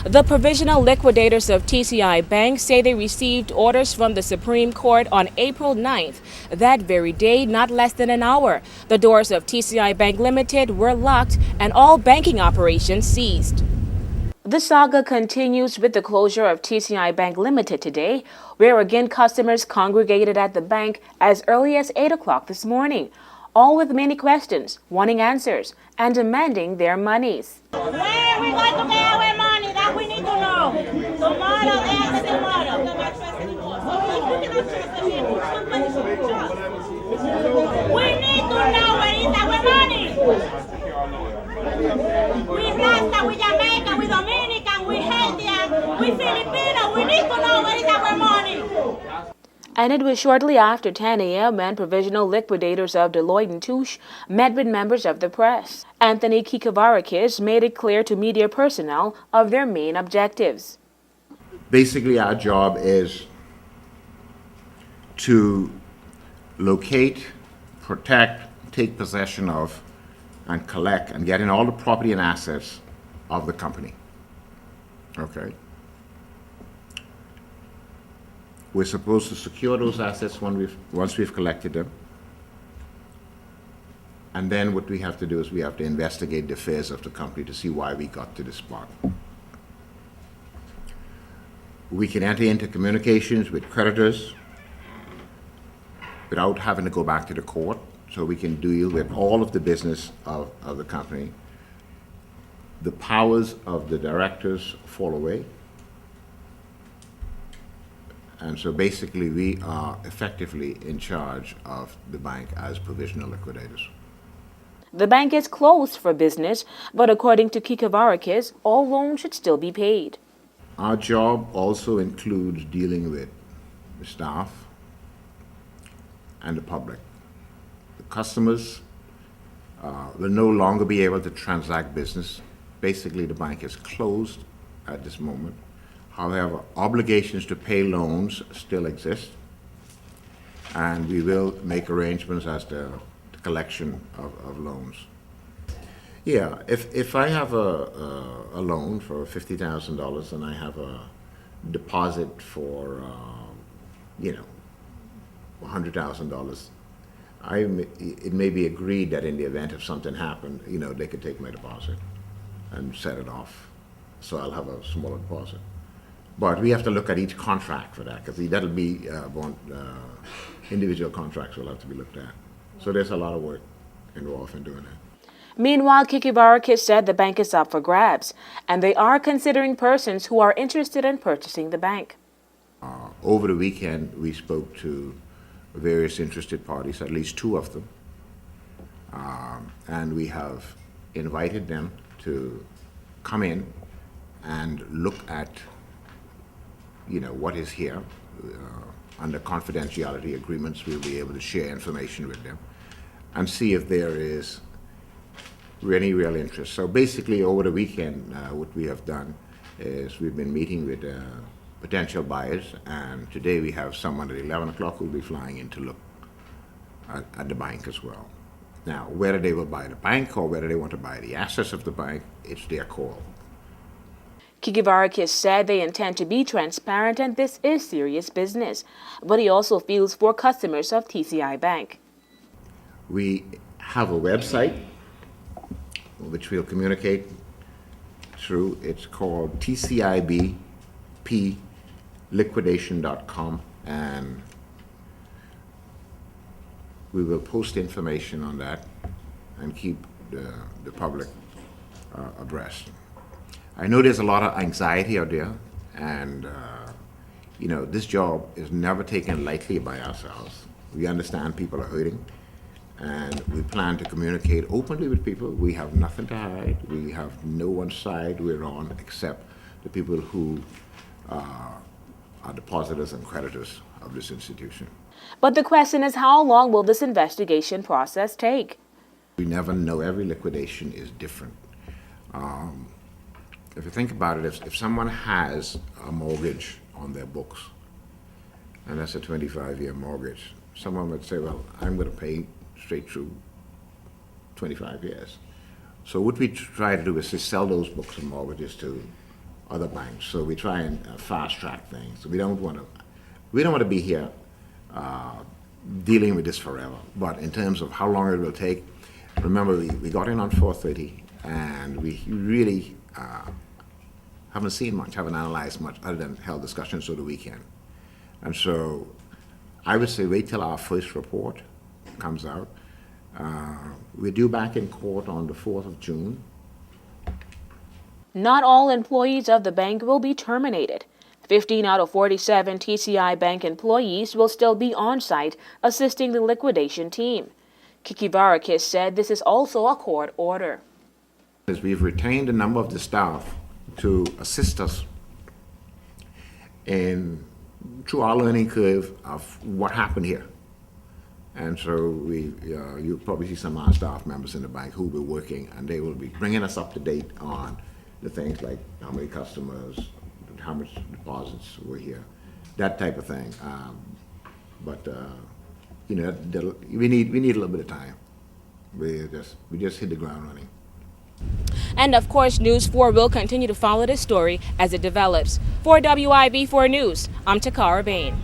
The provisional liquidators of TCI Bank say they received orders from the Supreme Court on April 9th. That very day, not less than an hour, the doors of TCI Bank Limited were locked and all banking operations seized. The saga continues with the closure of TCI Bank Limited today, where again customers congregated at the bank as early as 8 o'clock this morning, all with many questions, wanting answers, and demanding their monies. Where are we going to get our money? That we need to know. Tomorrow, day after tomorrow. We need to know where is our money. We Rasta, we Jamaican, we Dominican, we Haitian, we Filipino. We need to know where is our money. And it was shortly after 10 a.m. when provisional liquidators of Deloitte & Touche met with members of the press. Anthony Kikavarakis made it clear to media personnel of their main objectives. Basically, our job is to locate, protect, take possession of, and collect and get in all the property and assets of the company. Okay? We're supposed to secure those assets once we've collected them. And then what we have to do is we have to investigate the affairs of the company to see why we got to this spot. We can enter into communications with creditors without having to go back to the court, so we can deal with all of the business of the company. The powers of the directors fall away. And so basically, we are effectively in charge of the bank as provisional liquidators. The bank is closed for business, but according to Kikavarakis, all loans should still be paid. Our job also includes dealing with the staff and the public. The customers will no longer be able to transact business. Basically, the bank is closed at this moment. However, obligations to pay loans still exist, and we will make arrangements as to the collection of loans. Yeah, if I have a loan for $50,000 and I have a deposit for, $100,000, it may be agreed that in the event if something happened, they could take my deposit and set it off. So I'll have a smaller deposit. But we have to look at each contract for that, because that'll be individual contracts will have to be looked at. So there's a lot of work involved in doing that. Meanwhile, Kikavarakis said the bank is up for grabs, and they are considering persons who are interested in purchasing the bank. Over the weekend, we spoke to various interested parties, at least 2 of them, and we have invited them to come in and look at what is here. Under confidentiality agreements, we'll be able to share information with them and see if there is any real interest. So basically, over the weekend, what we have done is we've been meeting with potential buyers, and today we have someone at 11 o'clock who will be flying in to look at the bank as well. Now, whether they will buy the bank or whether they want to buy the assets of the bank, it's their call. Kikavarakis said they intend to be transparent and this is serious business, but he also feels for customers of TCI Bank. We have a website which we'll communicate through. It's called tcibpliquidation.com, and we will post information on that and keep the public abreast. I know there's a lot of anxiety out there, and this job is never taken lightly by ourselves. We understand people are hurting, and we plan to communicate openly with people. We have nothing to hide. We have no one side we're on except the people who are depositors and creditors of this institution. But the question is, how long will this investigation process take? We never know. Every liquidation is different. If you think about it, if someone has a mortgage on their books, and that's a 25-year mortgage, someone would say, well, I'm going to pay straight through 25 years. So what we try to do is to sell those books and mortgages to other banks. So we try and fast track things. We don't want to be here dealing with this forever. But in terms of how long it will take, remember we got in on 4:30, and we really haven't seen much, haven't analyzed much other than held discussions over the weekend. And so I would say wait till our first report comes out. We're due back in court on the 4th of June. Not all employees of the bank will be terminated. 15 out of 47 TCI Bank employees will still be on site assisting the liquidation team. Kiki Varakis said this is also a court order. We've retained a number of the staff to assist us through our learning curve of what happened here. And so you'll probably see some of our staff members in the bank who will be working, and they will be bringing us up to date on the things like how many customers, how much deposits were here, that type of thing. We need a little bit of time. We just hit the ground running. And of course, News 4 will continue to follow this story as it develops. For WIV4 News, I'm Takara Bain.